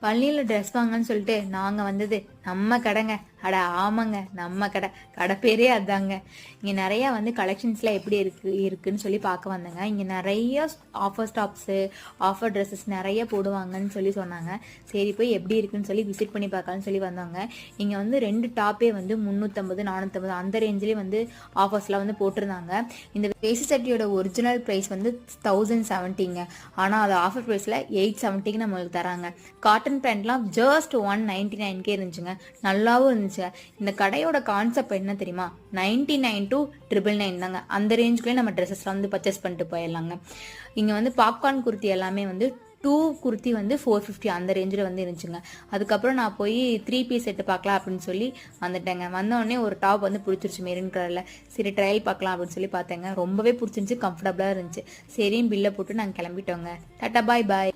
பழனியில் ட்ரெஸ் வாங்கன்னு சொல்லிட்டு நாங்கள் வந்தது நம்ம கடைங்க. அட ஆமாங்க, நம்ம கடை பேரே அதாங்க. இங்கே நிறையா வந்து கலெக்ஷன்ஸ்லாம் எப்படி இருக்குன்னு சொல்லி பார்க்க வந்தேங்க. இங்கே நிறைய ஆஃபர் ஸ்டாப்ஸு, ஆஃபர் ட்ரெஸ்ஸஸ் நிறைய போடுவாங்கன்னு சொல்லி சொன்னாங்க. சரி போய் எப்படி இருக்குன்னு சொல்லி விசிட் பண்ணி பார்க்கலான்னு சொல்லி வந்தாங்க. இங்கே வந்து 2 டாப்பே வந்து 350 450 அந்த ரேஞ்சிலே வந்து ஆஃபர்ஸ்லாம் வந்து போட்டிருந்தாங்க. இந்த வேஷ்டி சட்டியோட ஒரிஜினல் ப்ரைஸ் வந்து 1070ங்க. ஆனால் அது ஆஃபர் ப்ரைஸில் 870க்கு நம்மளுக்கு தராங்க. காட்டன் பேண்ட்லாம் ஜஸ்ட் 199க்கே இருந்துச்சுங்க. நல்லாவும் இருந்துச்சு. இந்த கடையோட கான்செப்ட் என்ன தெரியுமா? 99 to 999 தாங்க. அந்த ரேஞ்சுக்குள்ளே நம்ம ட்ரெஸ்ஸஸ்லாம் வந்து பர்ச்சேஸ் பண்ணிட்டு போயிடலாங்க. இங்கே வந்து பாப்கார்ன் குர்த்தி எல்லாமே வந்து 2 குர்த்தி வந்து 450 அந்த ரேஞ்சில் வந்து இருந்துச்சுங்க. அதுக்கப்புறம் நான் போய் 3 பீஸ் செட்டு பார்க்கலாம் அப்படின்னு சொல்லி வந்துட்டேங்க. வந்தோடனே ஒரு டாப் வந்து பிடிச்சிருச்சு மெரூன் கலரில். சரி ட்ரையல் பார்க்கலாம் அப்படின்னு சொல்லி பார்த்தேங்க. ரொம்பவே பிடிச்சிருந்துச்சு, கம்ஃபர்டபுளாக இருந்துச்சு. சரின்னு பில்லை போட்டு நாங்கள் கிளம்பிட்டோங்க. டாட்டா பாய் பாய்.